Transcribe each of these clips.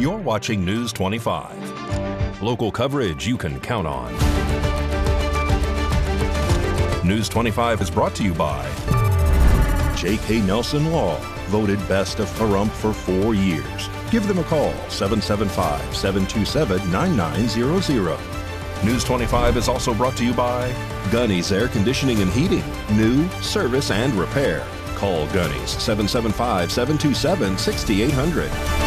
You're watching News 25. Local coverage you can count on. News 25 is brought to you by J.K. Nelson Law, voted best of Pahrump for 4 years. Give them a call, 775-727-9900. News 25 is also brought to you by Gunny's Air Conditioning and Heating. New, service, and repair. Call Gunny's, 775-727-6800.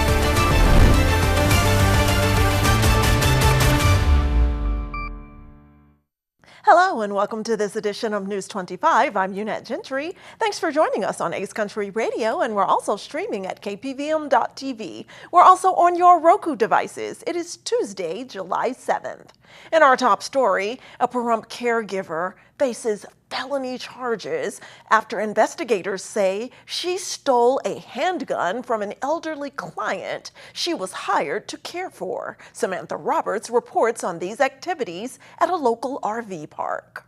Hello and welcome to this edition of News 25. I'm Unette Gentry. Thanks for joining us on Ace Country Radio, and we're also streaming at KPVM.TV. We're also on your Roku devices. It is Tuesday, July 7th. In our top story, a Pahrump caregiver faces felony charges after investigators say she stole a handgun from an elderly client she was hired to care for. Samantha Roberts reports on these activities at a local RV park.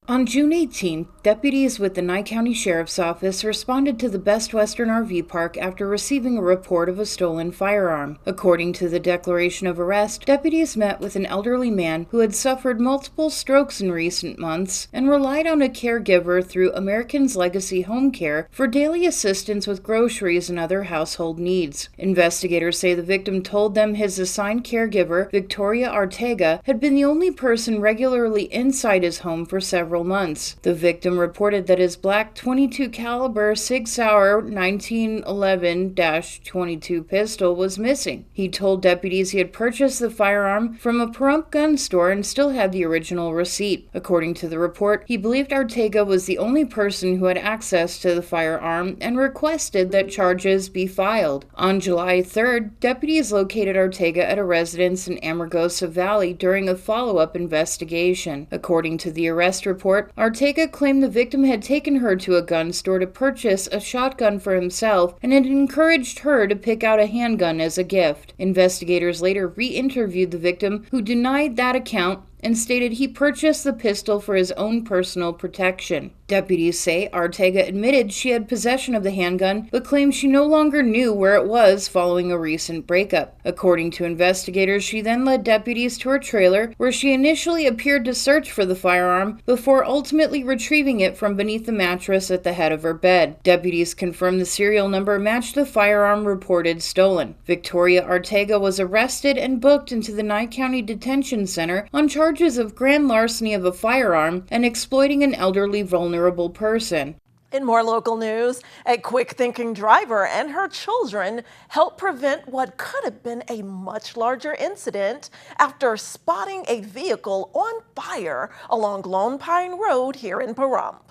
On June 18th, deputies with the Nye County Sheriff's Office responded to the Best Western RV Park after receiving a report of a stolen firearm. According to the declaration of arrest, deputies met with an elderly man who had suffered multiple strokes in recent months and relied on a caregiver through Americans Legacy Home Care for daily assistance with groceries and other household needs. Investigators say the victim told them his assigned caregiver, Victoria Ortega, had been the only person regularly inside his home for several months. The victim reported that his black .22 caliber Sig Sauer 1911-22 pistol was missing. He told deputies he had purchased the firearm from a Pahrump gun store and still had the original receipt. According to the report, he believed Ortega was the only person who had access to the firearm and requested that charges be filed. On July 3rd, deputies located Ortega at a residence in Amargosa Valley during a follow-up investigation. According to the arrest report, Ortega claimed the victim had taken her to a gun store to purchase a shotgun for himself and had encouraged her to pick out a handgun as a gift. Investigators later re-interviewed the victim, who denied that account and stated he purchased the pistol for his own personal protection. Deputies say Ortega admitted she had possession of the handgun, but claimed she no longer knew where it was following a recent breakup. According to investigators, she then led deputies to her trailer, where she initially appeared to search for the firearm before ultimately retrieving it from beneath the mattress at the head of her bed. Deputies confirmed the serial number matched the firearm reported stolen. Victoria Ortega was arrested and booked into the Nye County Detention Center on charges of grand larceny of a firearm and exploiting an elderly vulnerable person. In more local news, a quick-thinking driver and her children helped prevent what could have been a much larger incident after spotting a vehicle on fire along Lone Pine Road here in Pahrump.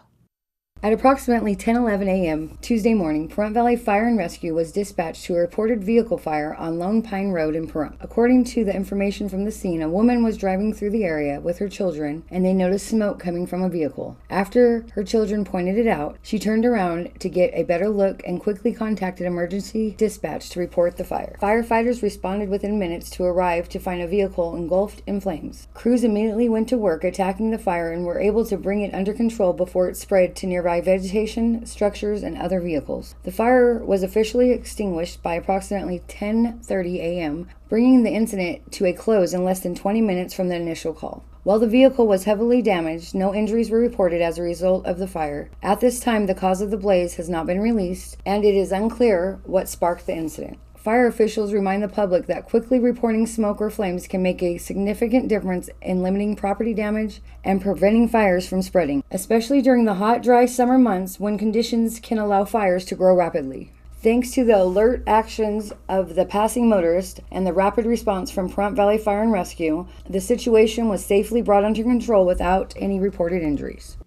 At approximately 10:11 a.m. Tuesday morning, Pahrump Valley Fire and Rescue was dispatched to a reported vehicle fire on Lone Pine Road in Pahrump. According to the information from the scene, a woman was driving through the area with her children and they noticed smoke coming from a vehicle. After her children pointed it out, she turned around to get a better look and quickly contacted emergency dispatch to report the fire. Firefighters responded within minutes to arrive to find a vehicle engulfed in flames. Crews immediately went to work attacking the fire and were able to bring it under control before it spread to nearby vegetation, structures, and other vehicles. The fire was officially extinguished by approximately 10:30 a.m., bringing the incident to a close in less than 20 minutes from the initial call. While the vehicle was heavily damaged, no injuries were reported as a result of the fire. At this time, the cause of the blaze has not been released, and it is unclear what sparked the incident. Fire officials remind the public that quickly reporting smoke or flames can make a significant difference in limiting property damage and preventing fires from spreading, especially during the hot, dry summer months when conditions can allow fires to grow rapidly. Thanks to the alert actions of the passing motorist and the rapid response from Pahrump Valley Fire and Rescue, the situation was safely brought under control without any reported injuries.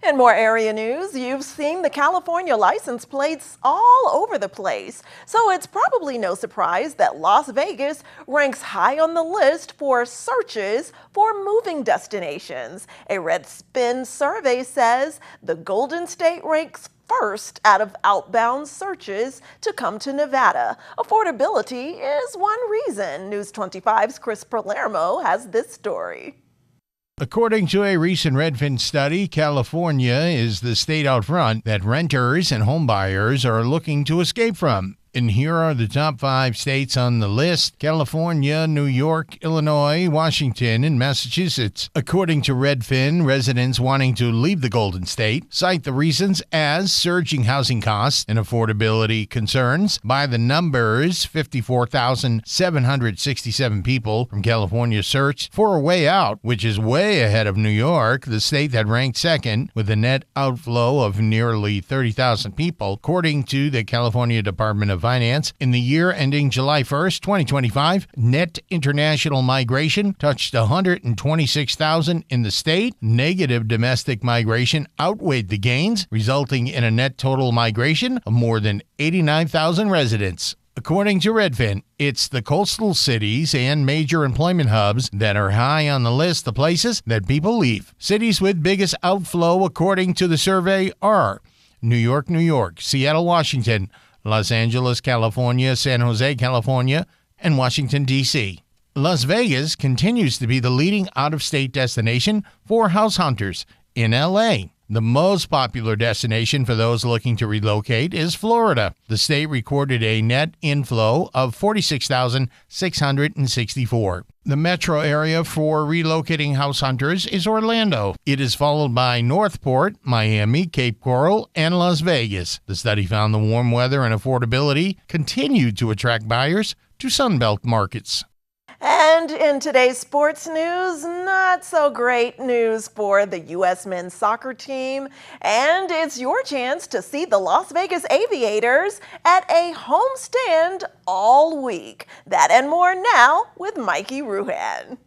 In more area news, you've seen the California license plates all over the place, so it's probably no surprise that Las Vegas ranks high on the list for searches for moving destinations. A Red Spin survey says the Golden State ranks first out of outbound searches to come to Nevada. Affordability is one reason. News 25's Chris Palermo has this story. According to a recent Redfin study, California is the state out front that renters and homebuyers are looking to escape from. And here are the top 5 states on the list: California, New York, Illinois, Washington, and Massachusetts. According to Redfin, residents wanting to leave the Golden State cite the reasons as surging housing costs and affordability concerns. By the numbers, 54,767 people from California searched for a way out, which is way ahead of New York, the state that ranked second, with a net outflow of nearly 30,000 people, according to the California Department of Finance. In the year ending July 1st, 2025, net international migration touched 126,000 in the state. Negative domestic migration outweighed the gains, resulting in a net total migration of more than 89,000 residents. According to Redfin, it's the coastal cities and major employment hubs that are high on the list of places that people leave. Cities with biggest outflow, according to the survey, are New York, New York, Seattle, Washington, Los Angeles, California, San Jose, California, and Washington, D.C. Las Vegas continues to be the leading out-of-state destination for house hunters. In L.A., the most popular destination for those looking to relocate is Florida. The state recorded a net inflow of 46,664. The metro area for relocating house hunters is Orlando. It is followed by Northport, Miami, Cape Coral, and Las Vegas. The study found the warm weather and affordability continued to attract buyers to Sunbelt markets. And in today's sports news, not so great news for the U.S. men's soccer team. And it's your chance to see the Las Vegas Aviators at a homestand all week. That and more now with Mikey Ruhan.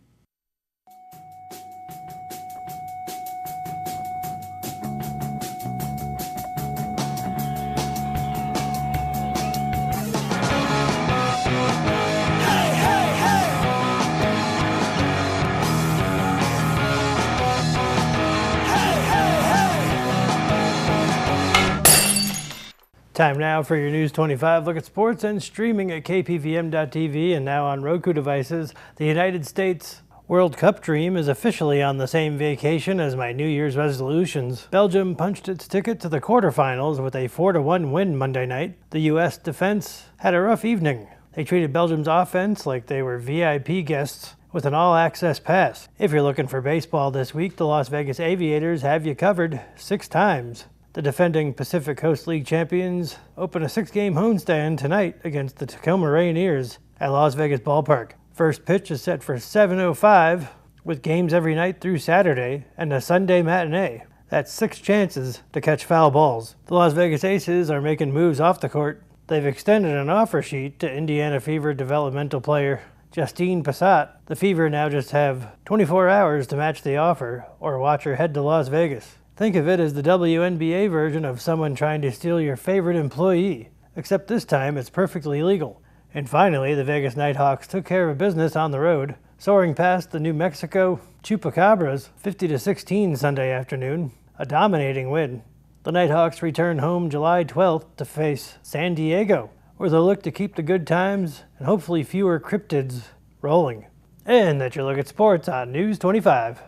Time now for your News 25 look at sports and streaming at KPVM.TV and now on Roku devices. The United States World Cup dream is officially on the same vacation as my New Year's resolutions. Belgium punched its ticket to the quarterfinals with a 4-1 win Monday night. The U.S. defense had a rough evening. They treated Belgium's offense like they were VIP guests with an all-access pass. If you're looking for baseball this week, the Las Vegas Aviators have you covered 6 times. The defending Pacific Coast League champions open a 6-game homestand tonight against the Tacoma Rainiers at Las Vegas Ballpark. First pitch is set for 7:05, with games every night through Saturday and a Sunday matinee. That's 6 chances to catch foul balls. The Las Vegas Aces are making moves off the court. They've extended an offer sheet to Indiana Fever developmental player Justine Passat. The Fever now just have 24 hours to match the offer or watch her head to Las Vegas. Think of it as the WNBA version of someone trying to steal your favorite employee, except this time it's perfectly legal. And finally, the Vegas Nighthawks took care of business on the road, soaring past the New Mexico Chupacabras 50-16 Sunday afternoon, a dominating win. The Nighthawks return home July 12th to face San Diego, where they'll look to keep the good times and hopefully fewer cryptids rolling. And that's your look at sports on News 25.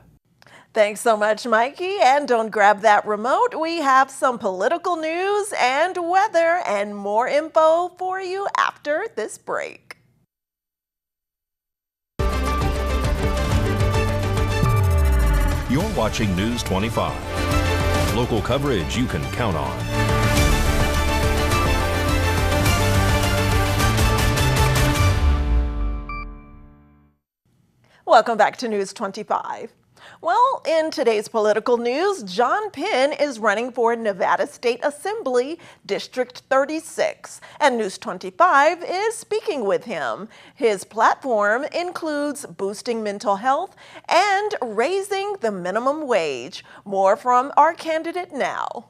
Thanks so much, Mikey. And don't grab that remote. We have some political news and weather and more info for you after this break. You're watching News 25. Local coverage you can count on. Welcome back to News 25. Well, in today's political news, John Penn is running for Nevada State Assembly District 36, and News 25 is speaking with him. His platform includes boosting mental health and raising the minimum wage. More from our candidate now.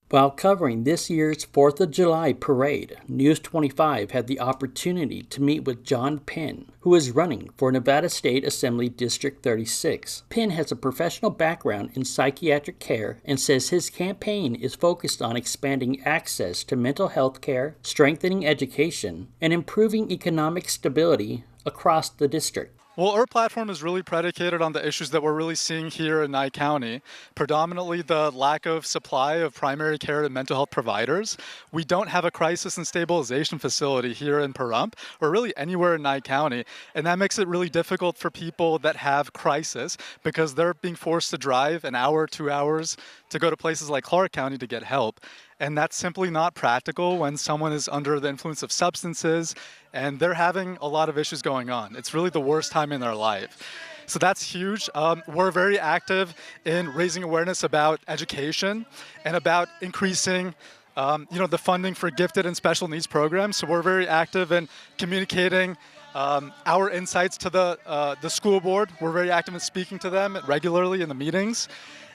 While covering this year's 4th of July parade, News 25 had the opportunity to meet with John Penn, who is running for Nevada State Assembly District 36. Penn has a professional background in psychiatric care and says his campaign is focused on expanding access to mental health care, strengthening education, and improving economic stability across the district. Well, our platform is really predicated on the issues that we're really seeing here in Nye County, predominantly the lack of supply of primary care and mental health providers. We don't have a crisis and stabilization facility here in Pahrump or really anywhere in Nye County, and that makes it really difficult for people that have crisis because they're being forced to drive an hour, 2 hours to go to places like Clark County to get help. And that's simply not practical when someone is under the influence of substances and they're having a lot of issues going on. It's really the worst time in their life. So that's huge. We're very active in raising awareness about education and about increasing the funding for gifted and special needs programs. So we're very active in communicating our insights to the school board. We're very active in speaking to them regularly in the meetings.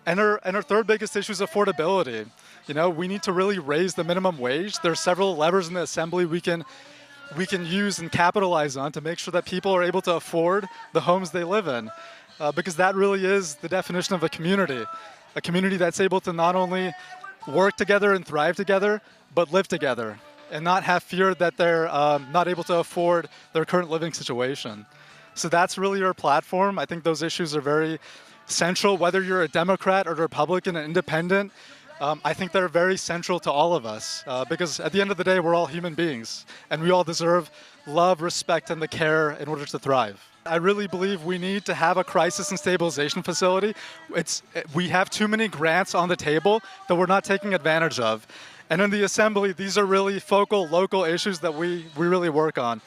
And our third biggest issue is affordability. We need to really raise the minimum wage. There are several levers in the assembly we can use and capitalize on to make sure that people are able to afford the homes they live in, because that really is the definition of a community that's able to not only work together and thrive together, but live together and not have fear that they're not able to afford their current living situation. So that's really our platform. I think those issues are very central, whether you're a Democrat or a Republican, an independent. I think they're very central to all of us because at the end of the day, we're all human beings and we all deserve love, respect, and the care in order to thrive. I really believe we need to have a crisis and stabilization facility. We have too many grants on the table that we're not taking advantage of. And in the assembly, these are really focal, local issues that we really work on.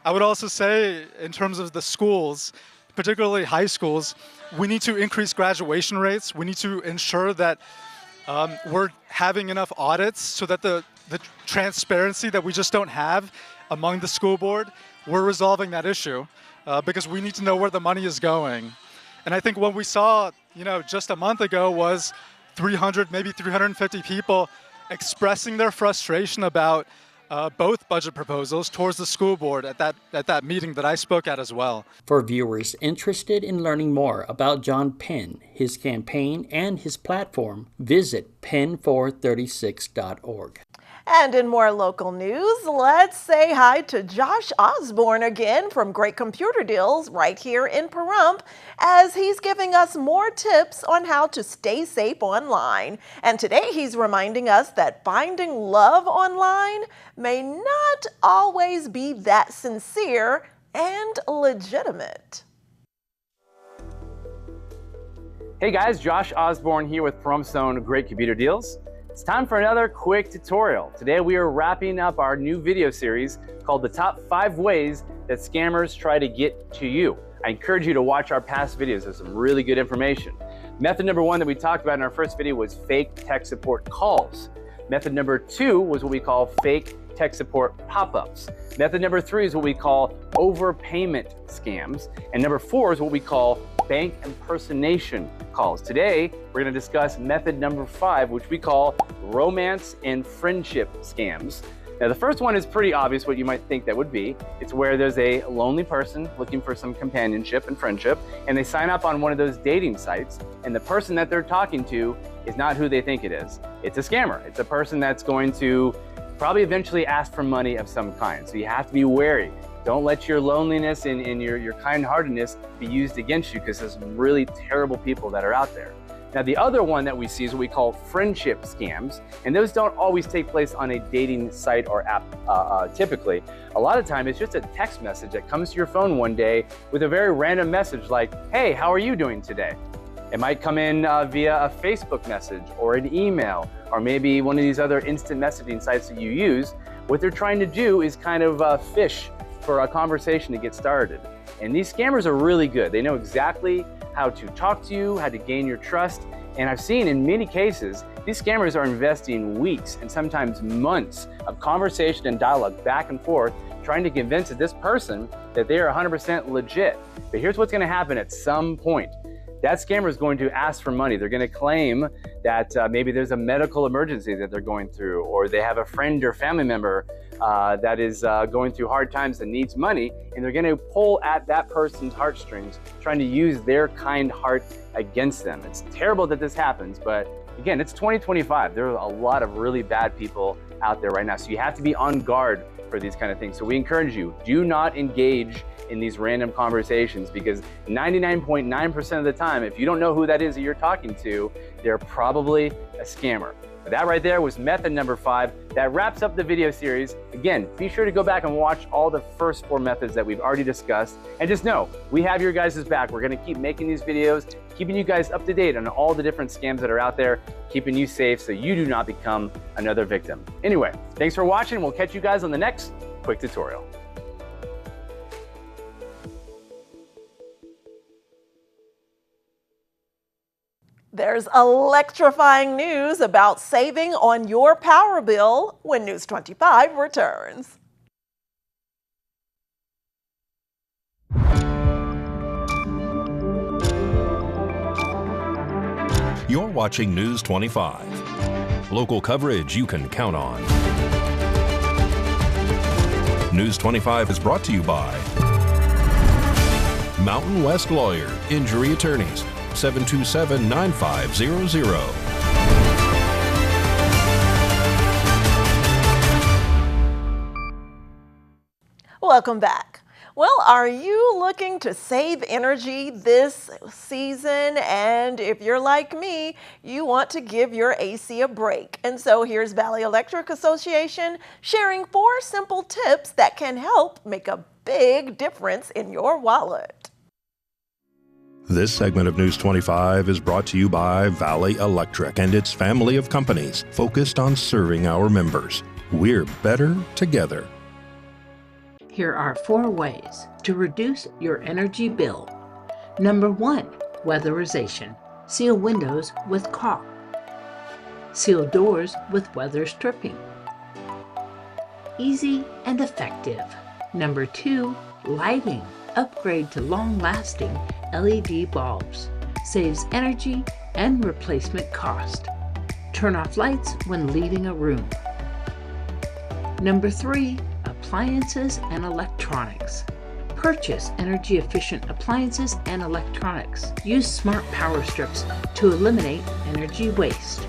I would also say in terms of the schools, particularly high schools, we need to increase graduation rates. We need to ensure that we're having enough audits so that the transparency that we just don't have among the school board, we're resolving that issue because we need to know where the money is going. And I think what we saw, just a month ago was 300, maybe 350 people expressing their frustration about both budget proposals towards the school board at that meeting that I spoke at as well. For viewers interested in learning more about John Penn, his campaign, and his platform, visit pen436.org. And in more local news, let's say hi to Josh Osborne again from Great Computer Deals right here in Pahrump as he's giving us more tips on how to stay safe online. And today he's reminding us that finding love online may not always be that sincere and legitimate. Hey guys, Josh Osborne here with Pahrump's own Great Computer Deals. It's time for another quick tutorial. Today we are wrapping up our new video series called the Top 5 Ways That Scammers Try to Get to You. I encourage you to watch our past videos. There's some really good information. Method number 1 that we talked about in our first video was fake tech support calls. Method number 2 was what we call fake tech support pop-ups. Method number 3 is what we call overpayment scams. And number 4 is what we call bank impersonation calls. Today, we're going to discuss method number 5, which we call romance and friendship scams. Now, the first one is pretty obvious what you might think that would be. It's where there's a lonely person looking for some companionship and friendship, and they sign up on one of those dating sites, and the person that they're talking to is not who they think it is. It's a scammer. It's a person that's going to probably eventually ask for money of some kind. So you have to be wary. Don't let your loneliness and your kind-heartedness be used against you, because there's some really terrible people that are out there. Now, the other one that we see is what we call friendship scams, and those don't always take place on a dating site or app typically. A lot of time, it's just a text message that comes to your phone one day with a very random message like, hey, how are you doing today? It might come in via a Facebook message or an email, or maybe one of these other instant messaging sites that you use. What they're trying to do is kind of fish for a conversation to get started. And these scammers are really good. They know exactly how to talk to you, how to gain your trust. And I've seen in many cases, these scammers are investing weeks and sometimes months of conversation and dialogue back and forth, trying to convince this person that they are 100% legit. But here's what's gonna happen at some point. That scammer is going to ask for money. They're going to claim that maybe there's a medical emergency that they're going through, or they have a friend or family member that is going through hard times and needs money, and they're going to pull at that person's heartstrings, trying to use their kind heart against them. It's terrible that this happens, but again, it's 2025. There are a lot of really bad people out there right now, so you have to be on guard for these kind of things. So we encourage you, do not engage in these random conversations, because 99.9% of the time, if you don't know who that is that you're talking to, they're probably a scammer. That right there was method number 5. That wraps up the video series. Again, be sure to go back and watch all the first 4 methods that we've already discussed. And just know, we have your guys' back. We're gonna keep making these videos, keeping you guys up to date on all the different scams that are out there, keeping you safe so you do not become another victim. Anyway, thanks for watching. We'll catch you guys on the next quick tutorial. There's electrifying news about saving on your power bill when News 25 returns. You're watching News 25. Local coverage you can count on. News 25 is brought to you by Mountain West Lawyer, Injury Attorneys, 727-9500. Welcome back. Well, are you looking to save energy this season? And if you're like me, you want to give your AC a break. And so here's Valley Electric Association sharing 4 simple tips that can help make a big difference in your wallet. This segment of News 25 is brought to you by Valley Electric and its family of companies focused on serving our members. We're better together. Here are 4 ways to reduce your energy bill. Number 1, weatherization. Seal windows with caulk. Seal doors with weather stripping. Easy and effective. Number 2, lighting. Upgrade to long-lasting LED bulbs. Saves energy and replacement cost. Turn off lights when leaving a room. Number 3, appliances and electronics. Purchase energy-efficient appliances and electronics. Use smart power strips to eliminate energy waste.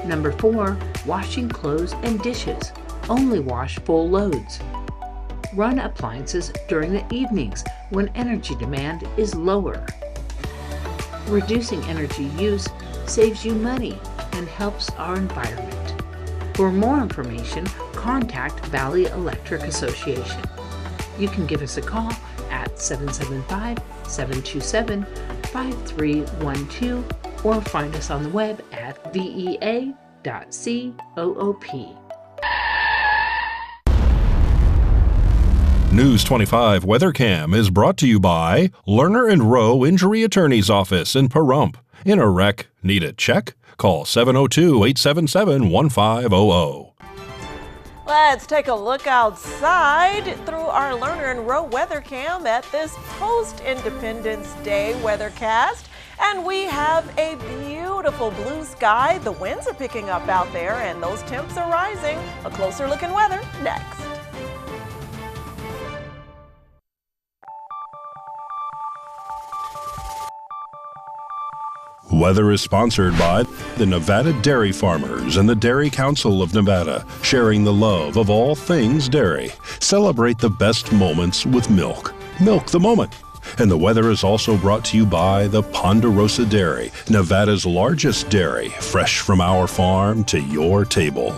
Number 4, washing clothes and dishes. Only wash full loads. Run appliances during the evenings when energy demand is lower. Reducing energy use saves you money and helps our environment. For more information, contact Valley Electric Association. You can give us a call at 775-727-5312 or find us on the web at vea.coop. News 25 WeatherCam is brought to you by Lerner and Rowe Injury Attorney's Office in Pahrump. In a wreck, need a check? Call 702-877-1500. Let's take a look outside through our Lerner and Rowe WeatherCam at this post-Independence Day weathercast. And we have a beautiful blue sky. The winds are picking up out there and those temps are rising. A closer look in weather next. Weather is sponsored by the Nevada Dairy Farmers and the Dairy Council of Nevada, sharing the love of all things dairy. Celebrate the best moments with milk. Milk the moment. And the weather is also brought to you by the Ponderosa Dairy, Nevada's largest dairy, fresh from our farm to your table.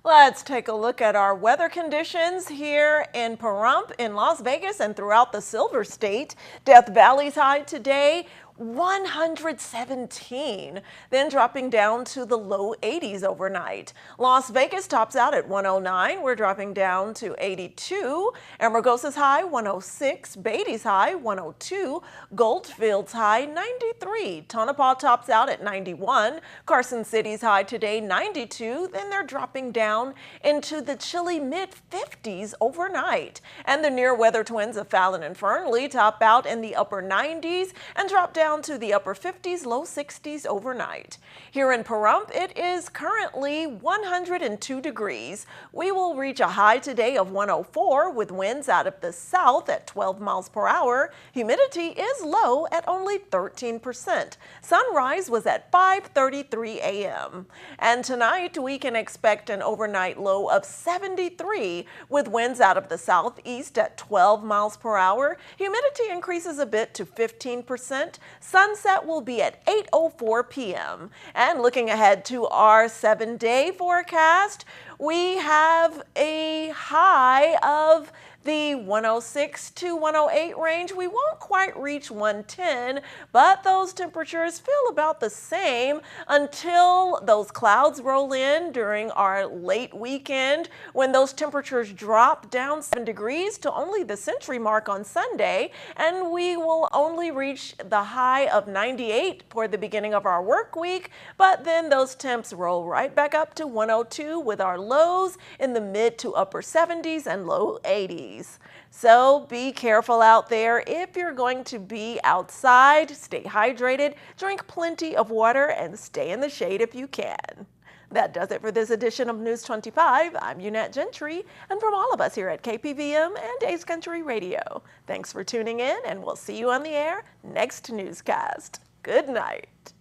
Let's take a look at our weather conditions here in Pahrump, in Las Vegas, and throughout the Silver State. Death Valley's high today, 117, then dropping down to the low 80s overnight. Las Vegas tops out at 109. We're dropping down to 82. Amargosa's high 106. Beatty's high 102. Goldfield's high 93. Tonopah tops out at 91. Carson City's high today 92. Then they're dropping down into the chilly mid-50s overnight. And the near weather twins of Fallon and Fernley top out in the upper 90s and drop down down to the upper 50s, low 60s overnight. Here in Pahrump, it is currently 102 degrees. We will reach a high today of 104 with winds out of the south at 12 miles per hour. Humidity is low at only 13%. Sunrise was at 5:33 a.m. And tonight we can expect an overnight low of 73 with winds out of the southeast at 12 miles per hour. Humidity increases a bit to 15%. Sunset will be at 8:04 p.m. And looking ahead to our 7-day forecast, we have a high of the 106 to 108 range. We won't quite reach 110, but those temperatures feel about the same until those clouds roll in during our late weekend, when those temperatures drop down 7 degrees to only the century mark on Sunday, and we will only reach the high of 98 for the beginning of our work week, but then those temps roll right back up to 102 with our lows in the mid to upper 70s and low 80s. So be careful out there. If you're going to be outside, stay hydrated, drink plenty of water, and stay in the shade if you can. That does it for this edition of News 25. I'm Unette Gentry, and from all of us here at KPVM and Ace Country Radio, thanks for tuning in, and we'll see you on the air next newscast. Good night.